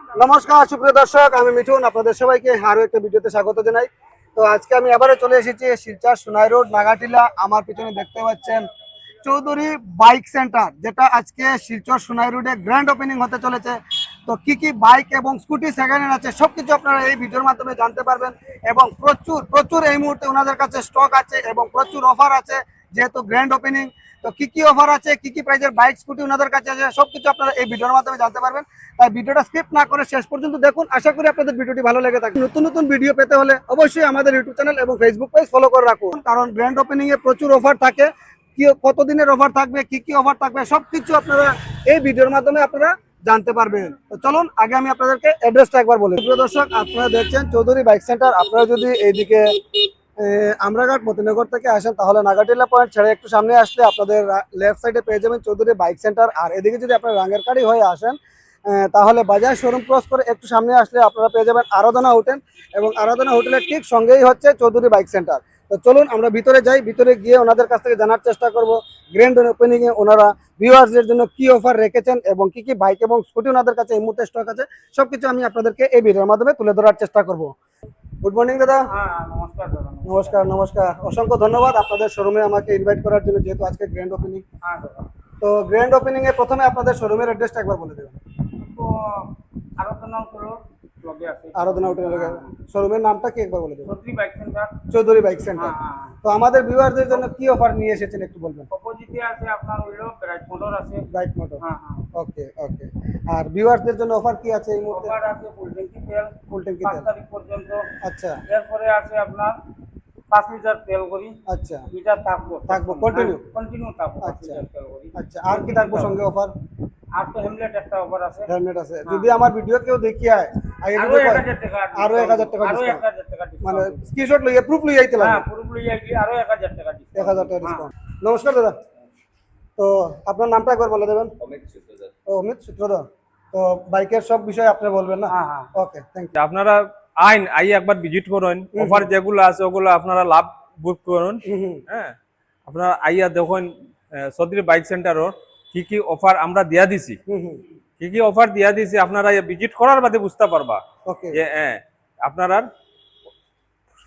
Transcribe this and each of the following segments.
নমস্কার সুপ্রিয় দর্শক, আমি মিঠুন আপনাদের সবাইকে আরো একটা ভিডিওতে স্বাগত জানাই। তো আজকে আমি আবারও চলে এসেছি শিলচর সোনাই রোড নাগাটিলা। আমার পিছনে দেখতে পাচ্ছেন চৌধুরী বাইক সেন্টার, যেটা আজকে শিলচর সোনাই রোডে গ্র্যান্ড ওপেনিং হতে চলেছে। তো কি কি বাইক এবং স্কুটি সেকেন্ড হ্যান্ড আছে সবকিছু আপনারা এই ভিডিওর মাধ্যমে জানতে পারবেন। এবং প্রচুর প্রচুর এই মুহূর্তে ওনাদের কাছে স্টক আছে এবং প্রচুর অফার আছে, যেহেতু গ্র্যান্ড ওপেনিং। তো কি কি অফার আছে, কি কি প্রাইজের বাইক স্কুটি ওনাদের কাছে আছে সবকিছু আপনারা এই ভিডিওর মাধ্যমে জানতে পারবেন। তাই ভিডিওটা স্কিপ না করে শেষ পর্যন্ত দেখুন। আশা করি আপনাদের ভিডিওটি ভালো লেগে থাকে। নতুন নতুন ভিডিও পেতে হলে অবশ্যই আমাদের ইউটিউব চ্যানেল এবং ফেসবুক পেজ ফলো করে রাখুন, কারণ গ্র্যান্ড ওপেনিং এ প্রচুর অফার থাকে। কি কতদিনের অফার থাকবে, কি কি অফার থাকবে সবকিছু আপনারা এই ভিডিওর মাধ্যমে আপনারা জানতে পারবেন। তো চলুন আগে আমি আপনাদেরকে অ্যাড্রেসটা একবার বলি। প্রিয় দর্শক, আপনারা দেখছেন চৌধুরী বাইক সেন্টার। আপনারা যদি এইদিকে আমরাঘাট মতিনগর থেকে আসেন তাহলে নাগাটিলা পয়েন্ট ছেড়ে একটু সামনে আসলে আপনাদের লেফট সাইডে পেয়ে যাবেন চৌধুরী বাইক সেন্টার। আর এদিকে যদি আপনারা রাঙ্গেরকাড়ি হয়ে আসেন তাহলে বাজার শোরুম ক্রস করে একটু সামনে আসলে আপনারা পেয়ে যাবেন আরাধনা হোটেল, এবং আরাধনা হোটেলের ঠিক সঙ্গেই হচ্ছে চৌধুরী বাইক সেন্টার। তো চলুন আমরা ভিতরে যাই, ভিতরে গিয়ে ওনাদের কাছ থেকে জানার চেষ্টা করব গ্র্যান্ড ওপেনিংয়ে ওনারা ভিউয়ার্সদের জন্য কি অফার রেখেছেন এবং কি কি বাইক এবং স্কুটি ওনাদের কাছে এই মুহূর্তে স্টক আছে সবকিছু আমি আপনাদেরকে এই ভিডিওর মাধ্যমে তুলে ধরার চেষ্টা করব। গুড মর্নিং দাদা। নমস্কার দাদা। নমস্কার নমস্কার, অসংখ্য ধন্যবাদ আপনাদের শোরুমে আমাকে ইনভাইট করার জন্য, যেহেতু আজকে গ্র্যান্ড ওপেনিং। হ্যাঁ দাদা। তো গ্র্যান্ড ওপেনিং এ প্রথমে আপনাদের শোরুমের অ্যাড্রেসটা একবার বলে দেবেন। তো আরাধনা করো লগে আছে। আরাধনা হোটেলের শোরুমের নামটা কি একবার বলে দেবেন। Chowdhury bike centre. Chowdhury bike centre. হ্যাঁ। তো আমাদের ভিউয়ারদের জন্য কি অফার নিয়ে এসেছেন একটু বলবেন। অপোজিটে আছে আপনার হইলো ব্রাইট মোটর আছে। Bright motor. হ্যাঁ। ওকে ওকে। আর ভিউয়ারদের জন্য অফার কি আছে এই মুহূর্তে। অফার আছে ফুল ট্যাঙ্কি তেল। ফুল ট্যাঙ্কি 5 তেল। তারিখ পর্যন্ত। আচ্ছা এরপরে আছে আপনার 5 লিটার তেল করি। আচ্ছা। এটা থাকবো কন্টিনিউ। কন্টিনিউ থাকবো 5 আচ্ছা লিটার তেল করি। আচ্ছা। আর কি থাকবো সঙ্গে অফার। আর তো হেমলেট একটা অফার আছে। হেলমেট আছে। যদি আমার ভিডিও কেউ দেখি আয় আগে আরো যদি 1000 টাকা। আরো 1000 টাকা আরো ডিসকাউন্ট, 1000 টাকা মানে ডিসকাউন্ট। স্ক্রিনশট লইয়া প্রুফ লইয়া আইতে হ্যাঁ লাগে। পুরোপুরি আরো 1000 টাকা ডিসকাউন্ট। 1000 টাকা ডিসকাউন্ট। নমস্কার দাদা। তো আপনার নামটা একবার বলে দেবেন। অমিত সূত্রধর। ও অমিত সূত্রধর। তো বাইকের সব বিষয় আপনি বলবেন না। হ্যাঁ। Okay thank you. আপনারা আই একবার ভিজিট করুন, অফার যেগুলো আছে ওগুলো আপনারা লাভ বুক করুন। হ্যাঁ, আপনারা আইয়া দেখুন চৌধুরী বাইক সেন্টারও কি কি অফার আমরা দিয়া দিছি, কি কি অফার দিয়া দিছি আপনারা ভিজিট করার বাদে বুঝতে পারবা ওকে যে আপনারা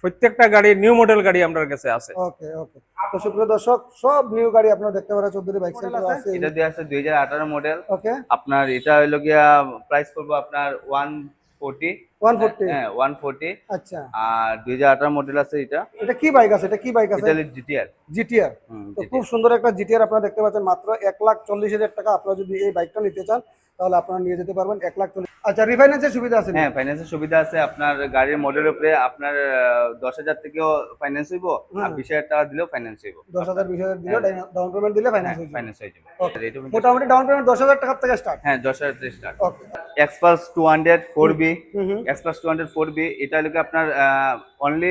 প্রত্যেকটা গাড়ি নিউ মডেল গাড়ি আমাদের কাছে আছে। ওকে ওকে। তো সুপ্রিয় দর্শক, সব নিউ গাড়ি আপনারা দেখতে পারেন চৌধুরী বাইক সেন্টার আছে। এটা দিয়ে আছে 2018 মডেল। ওকে। আপনার এটা হইলো গিয়া প্রাইস করবো আপনার 140। 140। হ্যাঁ 140। আচ্ছা। আর 2018 মডেল আছে এটা। এটা কি বাইক আছে, এটা কি বাইক আছে। এটা হলো জিটিআর। জিটিআর। তো খুব সুন্দর একটা জিটিআর আপনারা দেখতে পাচ্ছেন, মাত্র 1,40,000 টাকা। আপনারা যদি এই বাইকটা নিতে চান তাহলে আপনারা নিয়ে যেতে পারবেন 1,40,000। আচ্ছা, রিফাইন্যান্সের সুবিধা আছে। হ্যাঁ ফাইন্যান্সের সুবিধা আছে। আপনার গাড়ির মডেলের উপরে আপনার 10,000 থেকেও ফাইন্যান্স হইব, আর 20,000 টাকা দিলেও ফাইন্যান্স হইব। 10,000 20,000 দিলে ডাউন পেমেন্ট দিলে ফাইন্যান্স হয়ে যাবে। ফাইন্যান্স হয়ে যাবে। মোটামুটি ডাউন পেমেন্ট 10,000 টাকা থেকে স্টার্ট। হ্যাঁ 10,000 থেকে স্টার্ট। ওকে। Xpulse 200 4B। এক্সপালস 200 4B এটা হলো কি আপনার অনলি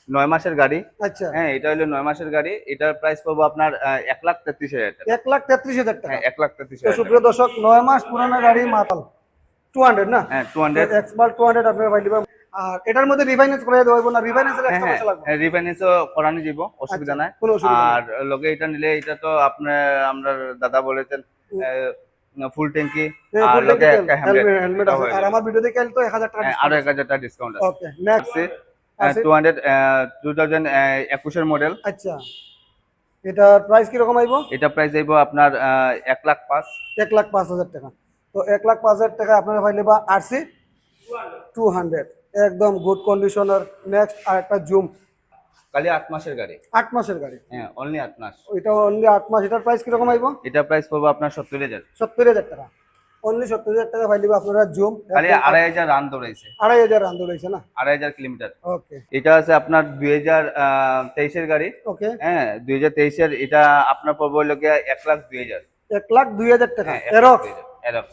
9 মাসের গাড়ি। আচ্ছা। হ্যাঁ এটা হলো 9 মাসের গাড়ি। এটার প্রাইস পাবো আপনার 1,33,000 টাকা। 1,33,000 টাকা। হ্যাঁ তো 1,33,000 সুপ্রিয় দর্শক, 9 মাস পুরানো গাড়ি মাতাল 200 না। হ্যাঁ 200। এক্সপাল্ট 200 আপনারা পাই দিবেন। আর এটার মধ্যে রিফাইন্যান্স করে দেব না, রিফাইন্যান্সের এক্সট্রা পয়সা লাগবে। হ্যাঁ রিফাইন্যান্সও করানো যাব, অসুবিধা নাই। কোনো অসুবিধা আর লগে এটা নিলে এটা তো আপনার আমরা দাদা বলেছেন ফুল ট্যাঙ্কি আর লগে একটা হেলমেট আছে। আর আমার ভিডিও দেখে তো 1000 টাকা আরো 1000 টাকা ডিসকাউন্ট আছে। Okay next. 2021 এর মডেল। আচ্ছা, এটার প্রাইস কি রকম আইবো। এটা প্রাইস আইবো আপনার 1,05,000। 1,05,000 টাকা। তো 1,05,000 টাকা আপনারা পাইলে বা আরসি 200 একদম গুড কন্ডিশনার। নেক্সট আর একটা জুম, খালি 8 মাসের গাড়ি। 8 মাসের গাড়ি। হ্যাঁ অনলি 8 মাস। ওইটা অনলি 8 মাস। এটার প্রাইস কি রকম আইবো। এটা প্রাইস পড়বে আপনার 70,000। 70,000 টাকা। অনলি 70,000 টাকা পাইলে আপনারা জুম। খালি 2,500 রান দৌড়াইছে। 2,500 রান দৌড়াইছে না। 2,500 কিলোমিটার। ওকে এটা আছে আপনার 2023 এর গাড়ি। ওকে। হ্যাঁ 2023 এর। এটা আপনার পড়বে হলো গিয়া 1,02,000। 1,02,000 টাকা। হ্যাঁ, এরক্স 1,02,000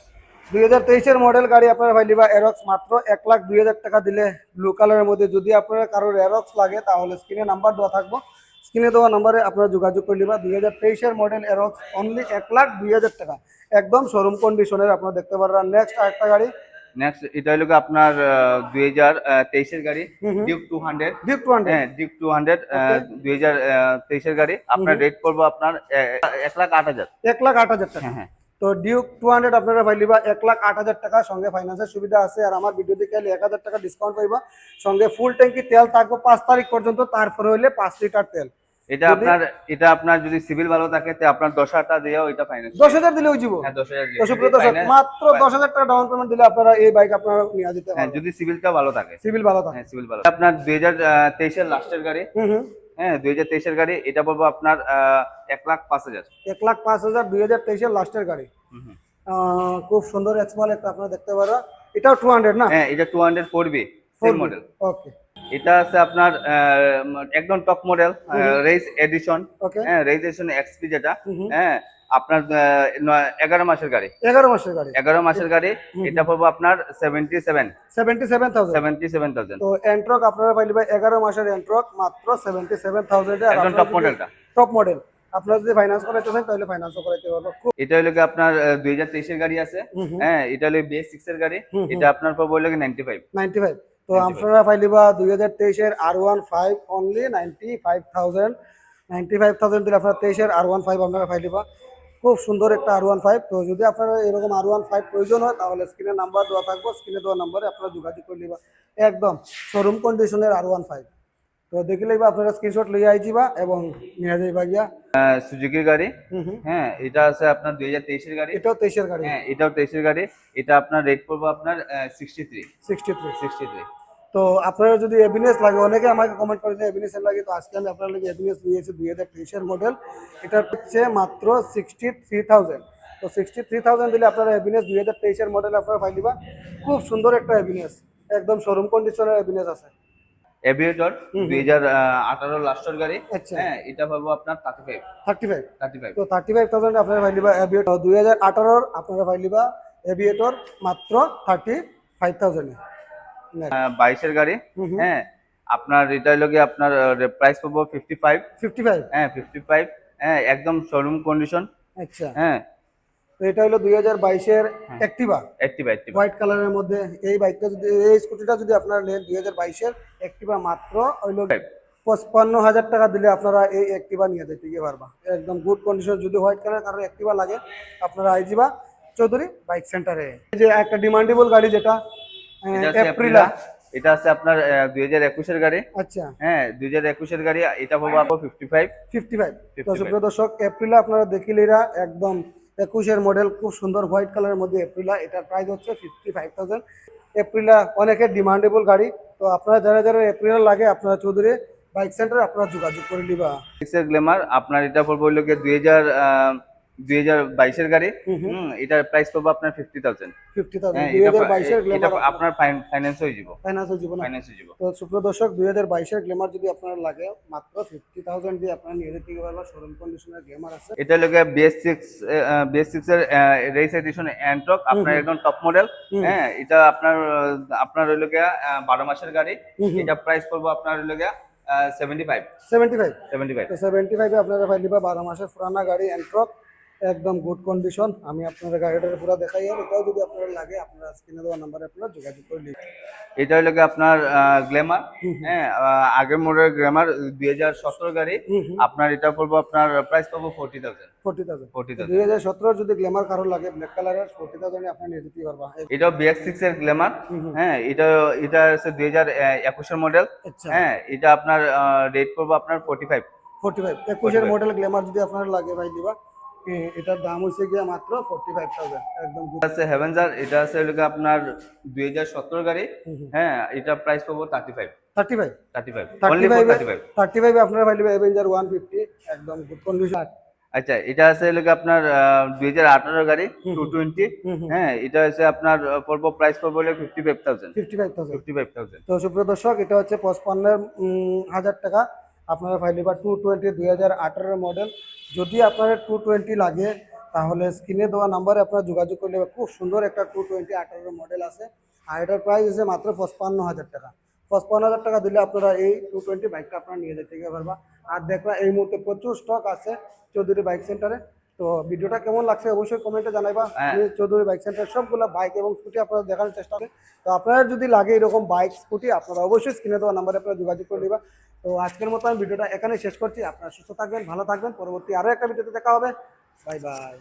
2023 এর মডেল গাড়ি আপনারা পাইলে বা এরক্স মাত্র 1,02,000 টাকা দিলে ব্লু কালারের মধ্যে। যদি আপনারা কারোর এরক্স লাগে তাহলে স্ক্রিনে নাম্বার দেওয়া থাকবো, স্ক্রিনে দেওয়া নাম্বারে আপনারা যোগাযোগ করে নিবা। 2023 এর মডেল এরক্স অনলি 1,02,000 টাকা, একদম শোরুম কন্ডিশনের আপনারা দেখতে পারবেন। নেক্সট আরেকটা গাড়ি। নেক্সট এটা হলো গিয়ে আপনার 2023 এর গাড়ি ডিউক 200। ডিউক 200। হ্যাঁ ডিউক 200 2023 এর গাড়ি। আপনার রেট পড়বে আপনার 1,08,000। 1,08,000 টাকা। হ্যাঁ। তো ডিউক 200 আপনারা পাইলিবা 1,08,000 টাকা, সঙ্গে ফাইন্যান্সের সুবিধা আছে। আর আমার ভিডিও দেখে 1,000 টাকা ডিসকাউন্ট পাইবা, সঙ্গে ফুল ট্যাঙ্কি তেল থাকবে 5 তারিখ পর্যন্ত, তারপরে হইলে 5 লিটার তেল। এটা আপনার যদি সিভিল ভালো থাকে তো আপনার 10,000 টাকা দিয়েও এটা ফাইন্যান্স 10,000 দিলে হয়ে যাবো। হ্যাঁ 10,000 তো সুপ্রিয় দর্শক, মাত্র 10,000 টাকা ডাউন পেমেন্ট দিলে আপনারা এই বাইক আপনারা নিয়ে যেতে হ্যাঁ পারবেন, যদি সিভিলটা ভালো থাকে। সিভিল ভালো থাকে। হ্যাঁ সিভিল ভালো। আপনার 2023 এর লাস্টের গাড়ি, হ্যাঁ 2023 এর গাড়ি, এটা বলবো আপনার 1,05,000। 1,05,000 2023 এর লাস্টের গাড়ি। খুব সুন্দর এক্সমাল একটা আপনারা দেখতে পারো। এটাও 200 না? হ্যাঁ এটা 200 4B সেম মডেল। ওকে। এটা আছে আপনার একদম টপ মডেল রেস এডিশন। ওকে। হ্যাঁ রেস এডিশন এক্সপি যেটা, হ্যাঁ আপনার 11 মাসের গাড়ি। 11 মাসের গাড়ি। 11 মাসের গাড়ি, এটা পড়বো আপনার 77,000। তো এন্ট্রক আপনারা পাইলে 11 মাসের এন্ট্রক মাত্র 77,000 এ। একদম টপ মডেলটা। Top model. আপনারা যদি ফাইন্যান্স করাইতে চান তাহলে ফাইন্যান্সও করাইতে পারবো। এটা হলো আপনার 2023 এর গাড়ি আছে, হ্যাঁ এটা হলো BS6 এর গাড়ি, এটা আপনার পড়বো হলো 95। তো আপনারা পাইলিবা 2023 এর R15 অনলি 95,000 দিলে আপনারা 23 এর R15 আপনারা পাইলিবা। খুব সুন্দর একটা R15। তো যদি আপনারা এরকম R15 প্রয়োজন হয় তাহলে স্ক্রিনে নাম্বার দেওয়া থাকবে, স্ক্রিনে দেওয়া নাম্বারে আপনারা যোগাযোগ করে নিবা। একদম শোরুম কন্ডিশনের R15। তো দেখিলেই আপনারা স্ক্রিনশট লইয়া আইজিবা এবং নিয়ে যাইবা গিয়া। সুজুকির গাড়ি, হ্যাঁ এটা আছে আপনার 2023 এর গাড়ি। এটাও 23 এর গাড়ি। হ্যাঁ এটাও 23 এর গাড়ি, এটা আপনার রেট পড়বো আপনার 63। তো আপনারা যদি এভিনেস লাগে, অনেকে আমাকে কমেন্ট করেছে এভিনেস এর লাগে, তো আজকে আমি আপনার লাগে এভিনেস নিয়েছি 2023 এর মডেল। এটা হচ্ছে মাত্র 63,000। তো 63,000 দিলে আপনারা এভিনেস 2023 এর মডেল আপনারা পাইলিবা। খুব সুন্দর একটা এভিনেস, একদম শোরুম কন্ডিশনের এভিনেস আছে। এভিয়েটর 2018 লাস্টের গাড়ি। আচ্ছা। হ্যাঁ এটা পাবো আপনার 35। তো 35,000 আপনারা পাইলিবা এভিয়েটর। 2018 আপনারা পাইলিবা এভিয়েটর মাত্র 35,000 এ। 22 এর গাড়ি, হ্যাঁ আপনার এটা হলো কি আপনার প্রাইস পাবো 55। হ্যাঁ 55, হ্যাঁ একদম শোরুম কন্ডিশন। আচ্ছা। হ্যাঁ তো এটা হলো 2022 এর অ্যাক্টিভা হোয়াইট কালারের মধ্যে। এই বাইকটা যদি, এই স্কুটিটা যদি আপনারা নেন 2022 এর অ্যাক্টিভা, মাত্র হইলো 55,000 টাকা দিলে আপনারা এই অ্যাক্টিভা নিয়ে যেতে গিয়ে পারবা। একদম গুড কন্ডিশন। যদি হোয়াইট কালার কারো অ্যাক্টিভা লাগে আপনারা আইজিবা চৌধুরী বাইক সেন্টারে। এই যে একটা ডিমান্ডেবল গাড়ি যেটা এপ্রিলা, এটা আছে আপনার 2021 এর গাড়ি। আচ্ছা। হ্যাঁ 2021 এর গাড়ি, এটা পাবো আপনার 55। তো সুপ্রিয় দর্শক, এপ্রিলা আপনারা দেখিলেরা একদম 21 এর মডেল, খুব সুন্দর হোয়াইট কালারের মধ্যে এপ্রিলা। এটার প্রাইস হচ্ছে 55,000। এপ্রিলা অনেকের ডিমান্ডেবল গাড়ি। তো আপনারা যারা যারা এপ্রিলা লাগে আপনারা চৌধুরী বাইক সেন্টারে আপনারা যোগাযোগ করে নিবা। গ্ল্যামার আপনার এটা পড়বো হলো কি 2022 এর গাড়ি, এটার প্রাইস পাবো আপনার 50,000। 2022 এর গ্ল্যামার আপনার ফাইন্যান্স হয়ে যাব। তো সুপ্রিয় দর্শক, 2022 এর গ্ল্যামার যদি আপনার লাগে মাত্র 50,000 দিয়ে আপনারা নিয়ে যেতে পারবেন। শোরুম কন্ডিশনের গ্ল্যামার আছে। এটা হলো BS6 এর রেস এডিশন এন্ট্রক, আপনার একদম টপ মডেল। হ্যাঁ এটা আপনার হলো কি 12 মাসের গাড়ি, এটা প্রাইস পড়বো আপনার হলো কি 75। তো 75 এ আপনারা পাইলিবা 12 মাসের পুরানা গাড়ি এন্ট্রক, একদম গুড কন্ডিশন। আমি আপনাদের গাড়িটার পুরো দেখাই। আর এটাও যদি আপনার লাগে আপনারা স্ক্রিনে দেওয়া নাম্বারে আপনারা যোগাযোগ করে নিন। এটা হলো আপনার গ্ল্যামার, হ্যাঁ আগের মডেল গ্ল্যামার 2017 গাড়ি, আপনার এটা পড়বো আপনার প্রাইস পাবো 40,000। 2017 যদি গ্ল্যামার কারো লাগে ব্ল্যাক কালারের, 40,000 এ আপনি নিয়ে যেতে পারবা। এটাও BS6 এর গ্ল্যামার, হ্যাঁ এটা হচ্ছে 2021 এর মডেল। হ্যাঁ এটা আপনার রেট পড়বো আপনার 45। 21 এর মডেল গ্ল্যামার যদি আপনার লাগে ভাই দিবা। এটার দাম হচ্ছে গিয়া মাত্র 45,000। একদম গুড আছে হেভেনজার, এটা আছে হলো আপনার 2017 গাড়ি। হ্যাঁ এটা প্রাইস পাবো 35 অনলি 35 আপনারা পাইলে অ্যাভেঞ্জার 150, একদম গুড কন্ডিশন। আচ্ছা এটা আছে হলো আপনার 2018 গাড়ি 220। হ্যাঁ এটা হচ্ছে আপনার পড়বো প্রাইস পড়বো হলো 55,000। তো সুপ্রিয় দর্শক, এটা হচ্ছে 55,000 টাকা আপনারা পাইলিবা 220 2018 মডেল। যদি আপনার 220 লাগে তাহলে স্ক্রিনে দেওয়া নাম্বারে আপনারা যোগাযোগ করলে খুব সুন্দর একটা 220 18 মডেল আছে। আর এটার প্রাইস আছে মাত্র 55,000 টাকা। 55,000 টাকা দিলে আপনারা এই 220 বাইকটা আপনারা নিয়ে যেতে পারবা। আর দেখবা এই মুহূর্তে প্রচুর স্টক আছে চৌধুরী বাইক সেন্টারে। তো ভিডিওটা কেমন লাগছে অবশ্যই কমেন্টে জানাইবা। আমি চৌধুরী বাইক সেন্টার সবগুলো বাইক এবং স্কুটি আপনারা দেখানোর চেষ্টা করি। তো আপনারা যদি লাগে এরকম বাইক স্কুটি আপনারা অবশ্যই স্ক্রিনে দেওয়া নাম্বারে আপনারা যোগাযোগ করে নিবা। তো আজকের মতো আমি ভিডিওটা এখানে শেষ করছি। আপনারা সুস্থ থাকবেন, ভালো থাকবেন। পরবর্তী আরো একটা ভিডিওতে দেখা হবে। Bye bye.